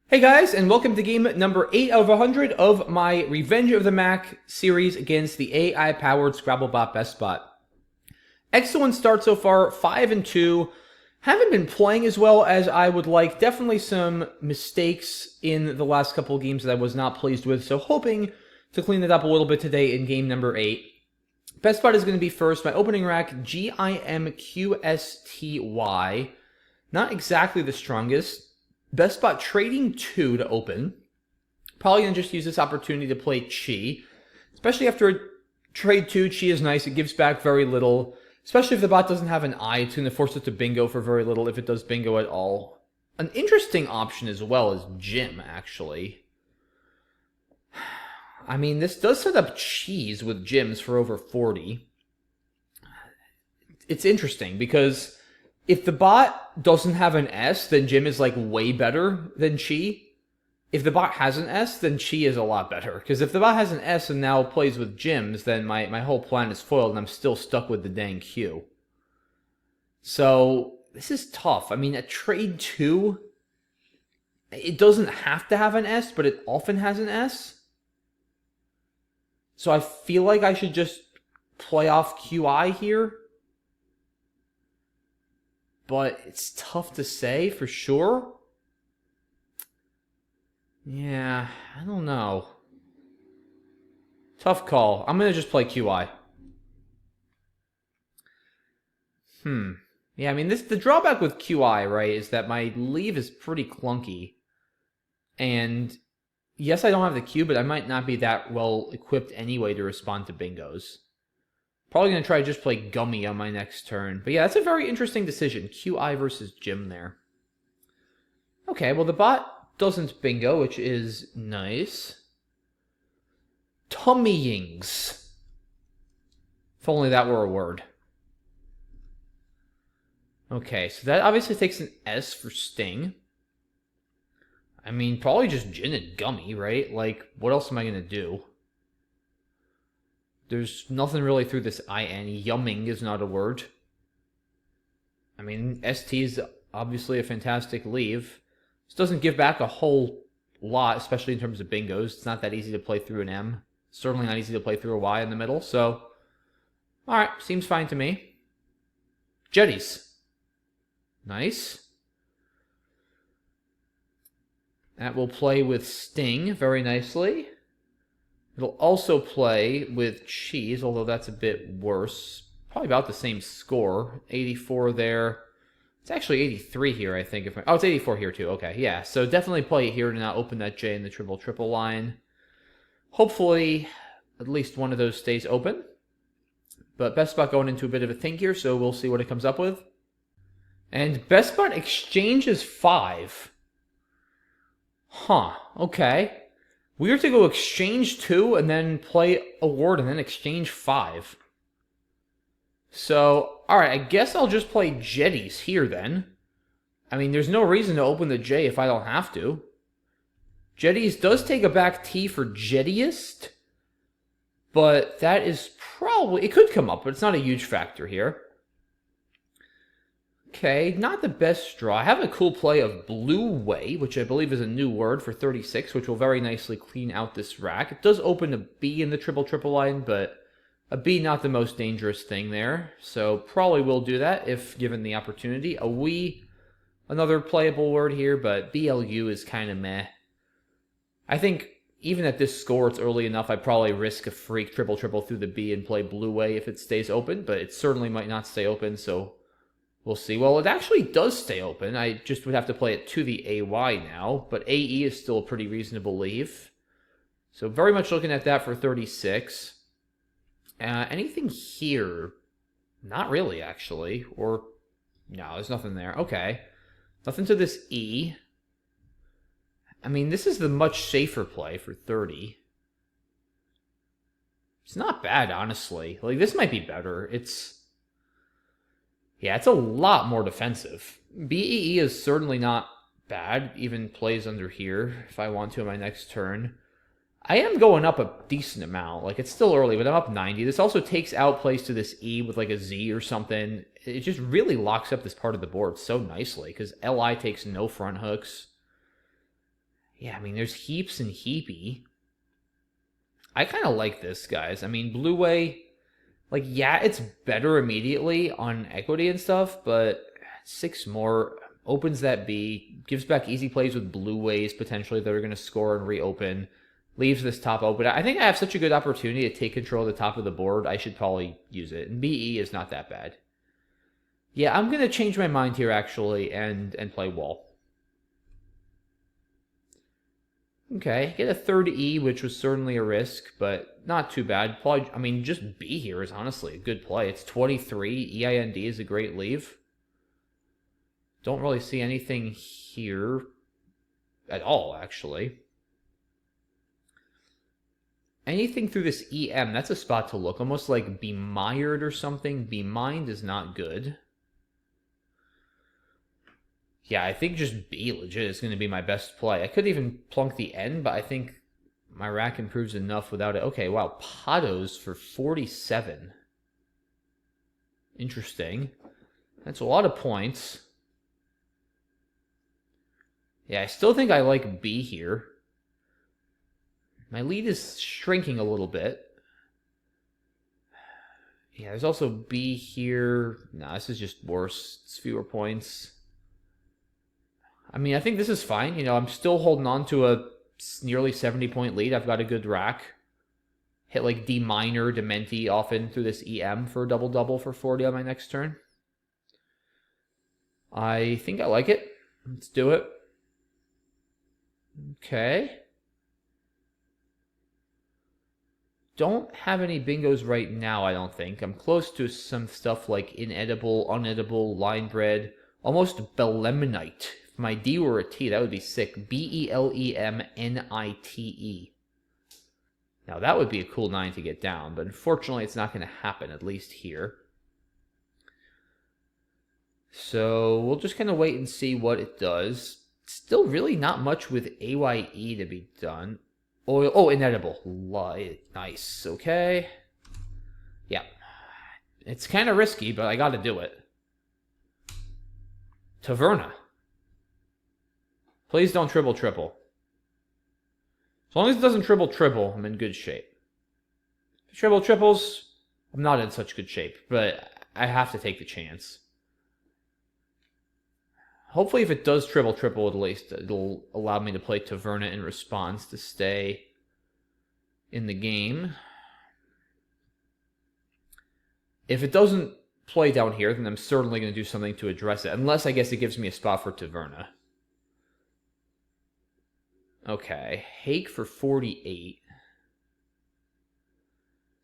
Hey guys, and welcome to game number 8 out of 100 of my Revenge of the Mack series against the AI-powered Scrabble bot BestBot. Excellent start so far, 5-2. Haven't been playing as well as I would like. Definitely some mistakes in the last couple of games that I was not pleased with, so hoping to clean it up a little bit today in game number 8. BestBot is going to be first. My opening rack, GIMQSTY. Not exactly the strongest. BestBot trading 2 to open. Probably going to just use this opportunity to play Chi. Especially after a trade 2, Chi is nice. It gives back very little. Especially if the bot doesn't have an eye, it's going to force it to bingo for very little if it does bingo at all. An interesting option as well is Jim, actually. I mean, this does set up cheese with Jims for over 40. It's interesting because if the bot doesn't have an S, then Jim is like way better than Chi. If the bot has an S, then Chi is a lot better. Because if the bot has an S and now plays with Jims, then my whole plan is foiled and I'm still stuck with the dang Q. So, this is tough. I mean, at trade 2, it doesn't have to have an S, but it often has an S. So I feel like I should just play off QI here. But it's tough to say for sure. Yeah, I don't know. Tough call. I'm going to just play QI. Yeah, I mean, the drawback with QI, right, is that my leave is pretty clunky. And yes, I don't have the Q, but I might not be that well equipped anyway to respond to bingos. Probably going to try to just play Gummy on my next turn. But yeah, that's a very interesting decision. QI versus Jim there. Okay, well the bot doesn't bingo, which is nice. Tummyings. If only that were a word. Okay, so that obviously takes an S for Sting. I mean, probably just Gin and Gummy, right? Like, what else am I going to do? There's nothing really through this IN. Yumming is not a word. I mean, ST is obviously a fantastic leave. This doesn't give back a whole lot, especially in terms of bingos. It's not that easy to play through an M. Certainly not easy to play through a Y in the middle, so... Alright, seems fine to me. Jetties. Nice. That will play with Sting very nicely. It'll also play with Cheese, although that's a bit worse. Probably about the same score. 84 there. It's actually 83 here, I think. Oh, it's 84 here too. Okay, yeah. So definitely play it here to not open that J in the triple line. Hopefully, at least one of those stays open. But BestBot going into a bit of a think here, so we'll see what it comes up with. And BestBot exchanges 5. Huh, okay. Weird to go exchange 2 and then play a word and then exchange 5. So, alright, I guess I'll just play Jetties here then. I mean, there's no reason to open the J if I don't have to. Jetties does take a back T for Jettiest, but that is probably... It could come up, but it's not a huge factor here. Okay, not the best draw. I have a cool play of Blue Way, which I believe is a new word for 36, which will very nicely clean out this rack. It does open a B in the triple line, but a B not the most dangerous thing there. So probably will do that if given the opportunity. A Wee, another playable word here, but BLU is kind of meh. I think even at this score, it's early enough. I'd probably risk a freak triple through the B and play Blue Way if it stays open, but it certainly might not stay open, so... We'll see. Well, it actually does stay open. I just would have to play it to the AY now, but AE is still a pretty reasonable leave. So very much looking at that for 36. Anything here? Not really, actually. Or, no, there's nothing there. Okay. Nothing to this E. I mean, this is the much safer play for 30. It's not bad, honestly. Like, this might be better. Yeah, it's a lot more defensive. BEE is certainly not bad. Even plays under here if I want to on my next turn. I am going up a decent amount. Like, it's still early, but I'm up 90. This also takes out plays to this E with, like, a Z or something. It just really locks up this part of the board so nicely, because LI takes no front hooks. Yeah, I mean, there's heaps and heapy. I kind of like this, guys. I mean, Blue Way, like, yeah, it's better immediately on equity and stuff, but 6 more opens that B, gives back easy plays with Blue Ways potentially that are going to score and reopen, leaves this top open. I think I have such a good opportunity to take control of the top of the board, I should probably use it. And BE is not that bad. Yeah, I'm going to change my mind here, actually, and play wall. Okay, get a third E, which was certainly a risk, but not too bad. Probably, I mean, just B here is honestly a good play. It's 23. EIND is a great leave. Don't really see anything here at all, actually. Anything through this EM, that's a spot to look. Almost like Be Mired or something. Be Mined is not good. Yeah, I think just B legit is going to be my best play. I could even plunk the N, but I think my rack improves enough without it. Okay, wow. Patos for 47. Interesting. That's a lot of points. Yeah, I still think I like B here. My lead is shrinking a little bit. Yeah, there's also B here. Nah, this is just worse. It's fewer points. I mean, I think this is fine. You know, I'm still holding on to a nearly 70-point lead. I've got a good rack. Hit like D minor, Dementi often through this EM for a double-double for 40 on my next turn. I think I like it. Let's do it. Okay. Don't have any bingos right now, I don't think. I'm close to some stuff like inedible, unedible, line bread, almost Belemonite. If my D were a T, that would be sick. Belemnite. Now, that would be a cool 9 to get down, but unfortunately, it's not going to happen, at least here. So, we'll just kind of wait and see what it does. Still really not much with AYE to be done. Oh, inedible. Nice. Okay. Yeah. It's kind of risky, but I got to do it. Taverna. Please don't triple. As long as it doesn't triple, I'm in good shape. If it triples, I'm not in such good shape, but I have to take the chance. Hopefully, if it does triple, at least it'll allow me to play Taverna in response to stay in the game. If it doesn't play down here, then I'm certainly going to do something to address it. Unless, I guess, it gives me a spot for Taverna. Okay, Hake for 48.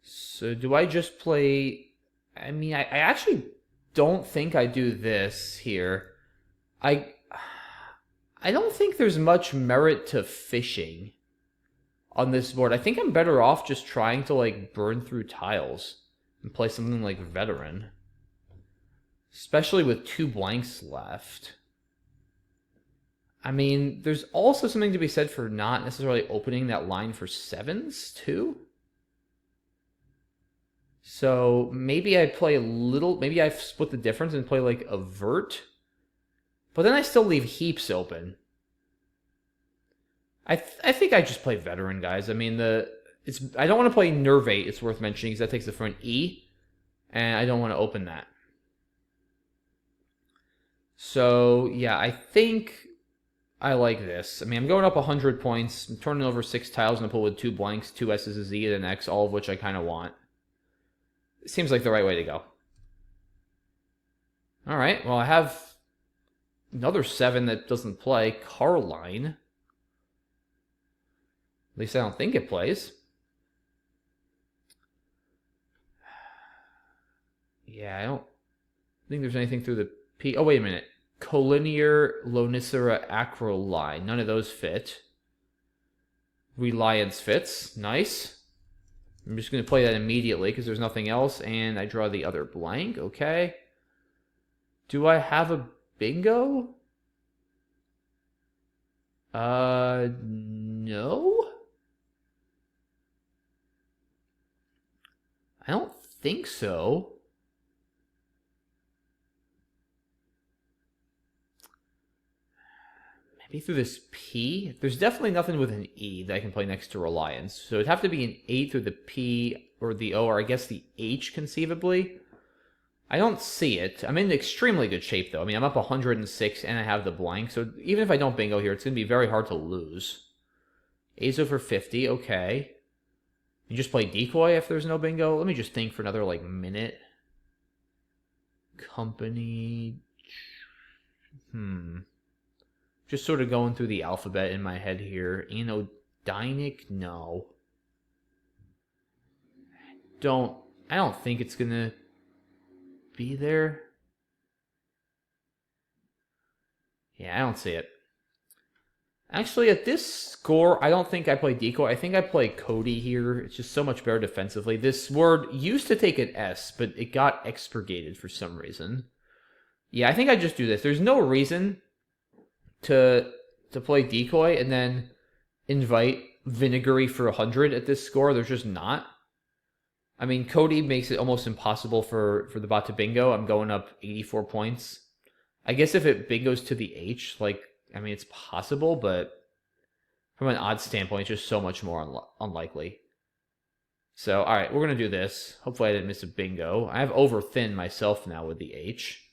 So do I just play... I mean, I actually don't think I do this here. I don't think there's much merit to fishing on this board. I think I'm better off just trying to, like, burn through tiles and play something like Veteran. Especially with 2 blanks left. I mean, there's also something to be said for not necessarily opening that line for 7s, too. So maybe I play a little... Maybe I split the difference and play, like, Avert. But then I still leave heaps open. I think I just play Veteran, guys. I mean, I don't want to play Nervate, it's worth mentioning, because that takes the front E. And I don't want to open that. So, yeah, I think I like this. I mean, I'm going up 100 points. I'm turning over 6 tiles and I pull with 2 blanks, 2 S's, a Z, and an X, all of which I kind of want. It seems like the right way to go. All right, well, I have another 7 that doesn't play. Carline. At least I don't think it plays. Yeah, I don't think there's anything through the P. Oh, wait a minute. Collinear, Lonicera, Acroline. None of those fit. Reliance fits. Nice. I'm just going to play that immediately because there's nothing else. And I draw the other blank. Okay. Do I have a bingo? No. I don't think so. B through this P? There's definitely nothing with an E that I can play next to Reliance. So it'd have to be an A through the P or the O, or I guess the H conceivably. I don't see it. I'm in extremely good shape, though. I mean, I'm up 106 and I have the blank. So even if I don't bingo here, it's going to be very hard to lose. A's over 50, okay. You just play decoy if there's no bingo? Let me just think for another, like, minute. Company... Just sort of going through the alphabet in my head here. Anodinic? No. I don't think it's gonna be there. Yeah, I don't see it. Actually, at this score, I don't think I play decoy. I think I play Cody here. It's just so much better defensively. This word used to take an S, but it got expurgated for some reason. Yeah, I think I just do this. There's no reason to play decoy and then invite vinegary for 100 at this score. There's just not. I mean, Cody makes it almost impossible for the bot to bingo. I'm going up 84 points. I guess if it bingos to the H, like, I mean, it's possible, but from an odds standpoint, it's just so much more unlikely. So, all right, we're going to do this. Hopefully I didn't miss a bingo. I have over thin myself now with the H.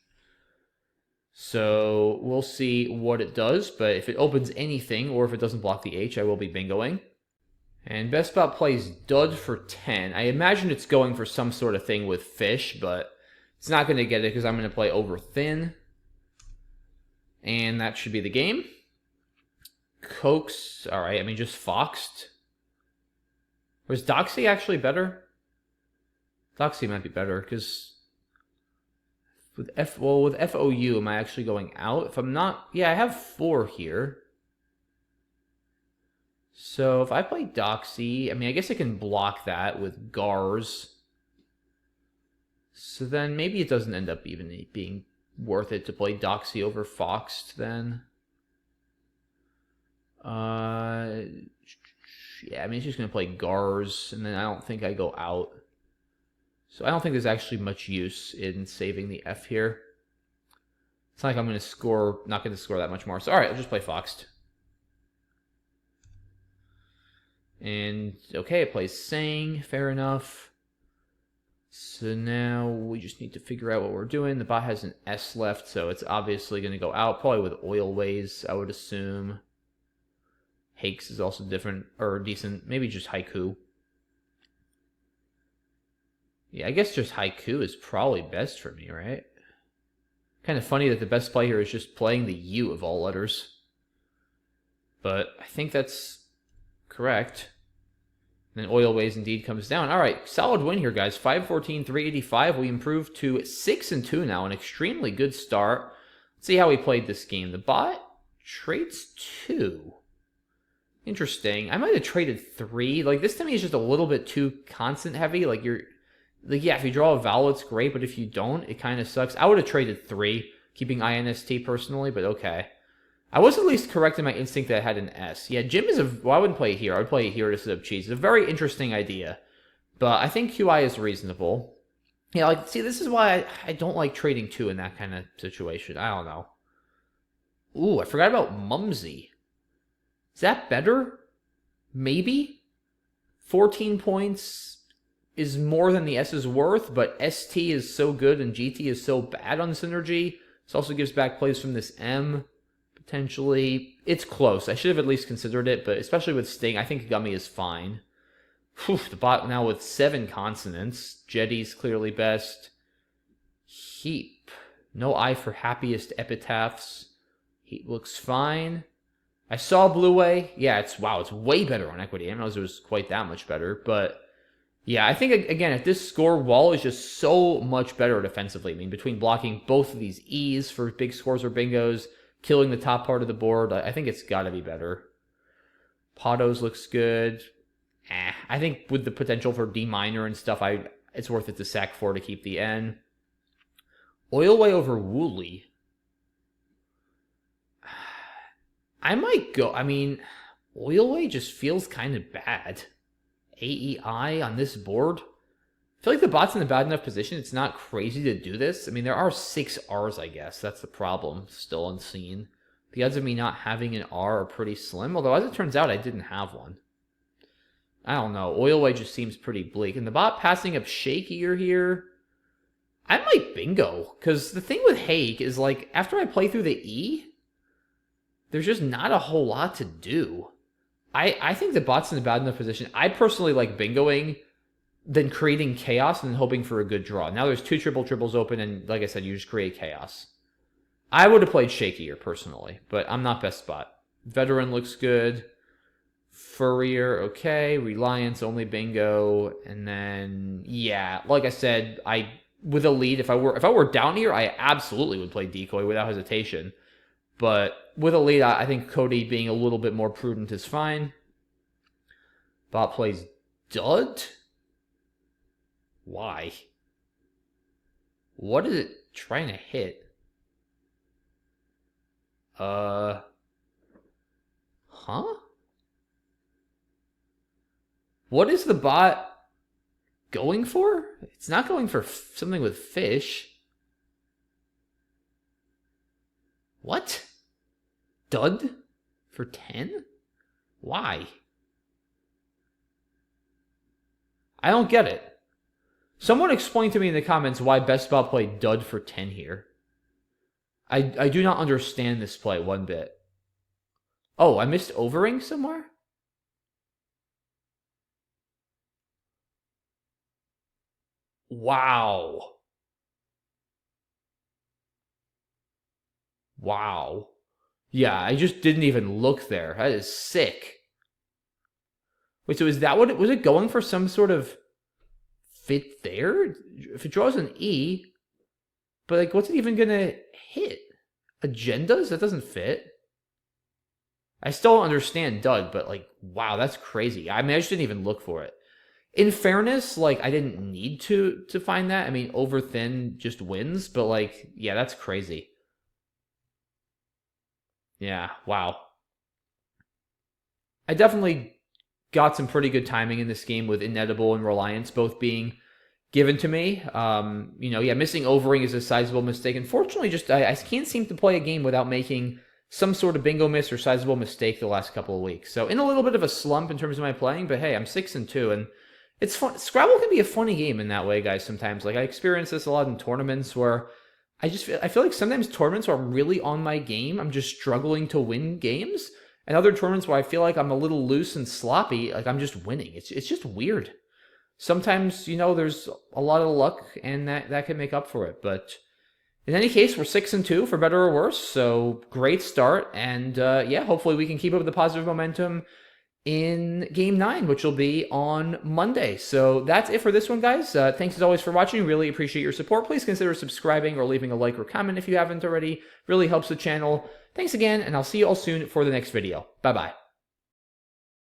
So we'll see what it does, but if it opens anything, or if it doesn't block the H, I will be bingoing. And BestBot plays dud for 10. I imagine it's going for some sort of thing with fish, but it's not going to get it because I'm going to play over thin. And that should be the game. Cokes, all right, I mean, just foxed. Was Doxy actually better? Doxy might be better, because with FOU, am I actually going out? If I'm not, yeah, I have 4 here. So if I play Doxy, I mean, I guess I can block that with Gars. So then maybe it doesn't end up even being worth it to play Doxy over Foxed then. Yeah, I mean, it's just going to play Gars, and then I don't think I go out. So I don't think there's actually much use in saving the F here. It's not like I'm going to score, not going to score that much more. So, all right, I'll just play Foxed. And, okay, it plays Sang, fair enough. So now we just need to figure out what we're doing. The bot has an S left, so it's obviously going to go out, probably with Oilways, I would assume. Hakes is also different, or decent. Maybe just Haiku. Yeah, I guess just Haiku is probably best for me, right? Kind of funny that the best play here is just playing the U of all letters. But I think that's correct. And then Oilways indeed comes down. All right, solid win here, guys. 514, 385. We improved to 6-2 now, an extremely good start. Let's see how we played this game. The bot trades 2. Interesting. I might have traded 3. Like, this to me is just a little bit too constant heavy. Like, yeah, if you draw a vowel, it's great, but if you don't, it kind of sucks. I would have traded 3, keeping INST personally, but okay. I was at least correct in my instinct that I had an S. Yeah, Jim is well, I wouldn't play it here. I would play it here to set up cheese. It's a very interesting idea, but I think QI is reasonable. Yeah, like, see, this is why I don't like trading 2 in that kind of situation. I don't know. Ooh, I forgot about Mumsy. Is that better? Maybe? 14 points is more than the S is worth, but ST is so good and GT is so bad on Synergy. This also gives back plays from this M, potentially. It's close. I should have at least considered it, but especially with Sting, I think Gummy is fine. Whew, the bot now with 7 consonants. Jetty's clearly best. Heap. No I for happiest epitaphs. Heap looks fine. I saw Blue Way. Yeah, it's way better on equity. I didn't know it was quite that much better, but yeah, I think, again, at this score, Wall is just so much better defensively. I mean, between blocking both of these E's for big scores or bingos, killing the top part of the board, I think it's got to be better. Patos looks good. I think with the potential for D minor and stuff, it's worth it to sack 4 to keep the N. Oilway over Wooly. I might go, I mean, Oilway just feels kind of bad. AEI on this board? I feel like the bot's in a bad enough position. It's not crazy to do this. I mean, there are 6 R's, I guess. That's the problem. Still unseen. The odds of me not having an R are pretty slim, although as it turns out, I didn't have one. I don't know. Oil Way just seems pretty bleak. And the bot passing up shakier here, I might bingo. Because the thing with Hake is, like, after I play through the E, there's just not a whole lot to do. I think the bot's in a bad enough position. I personally like bingoing than creating chaos and then hoping for a good draw. Now there's 2 triples open, and like I said, you just create chaos. I would have played shakier, personally, but I'm not BestBot. Veteran looks good. Furrier, okay. Reliance, only bingo. And then, yeah, like I said, with a lead, if I were down here, I absolutely would play Decoy without hesitation. But with a lead, I think Cody being a little bit more prudent is fine. Bot plays Dud? Why? What is it trying to hit? Huh? What is the bot going for? It's not going for something with fish. What? Dud? For 10? Why? I don't get it. Someone explain to me in the comments why BestBot played Dud for 10 here. I do not understand this play one bit. Oh, I missed overing somewhere? Wow. Wow. Yeah, I just didn't even look there. That is sick. Wait, so is that what was it going for some sort of fit there? If it draws an E, but like, what's it even gonna hit? Agendas? That doesn't fit. I still don't understand Dud, but like, wow, that's crazy. I mean, I just didn't even look for it. In fairness, like, I didn't need to find that. I mean, over thin just wins, but like, yeah, that's crazy. Yeah, wow. I definitely got some pretty good timing in this game with Inedible and Reliance both being given to me. Yeah, missing overing is a sizable mistake. Unfortunately, just I can't seem to play a game without making some sort of bingo miss or sizable mistake the last couple of weeks. So in a little bit of a slump in terms of my playing, but hey, I'm 6-2, and it's fun. Scrabble can be a funny game in that way, guys, sometimes. Like, I experience this a lot in tournaments where I feel like sometimes tournaments where I'm really on my game, I'm just struggling to win games. And other tournaments where I feel like I'm a little loose and sloppy, like I'm just winning. It's just weird. Sometimes, there's a lot of luck, and that can make up for it. But in any case, we're 6-2 for better or worse. So great start, and yeah, hopefully we can keep up the positive momentum in Game 9, which will be on Monday. So that's it for this one, guys. Thanks as always for watching. Really appreciate your support. Please consider subscribing or leaving a like or comment if you haven't already. Really helps the channel. Thanks again, and I'll see you all soon for the next video. Bye-bye.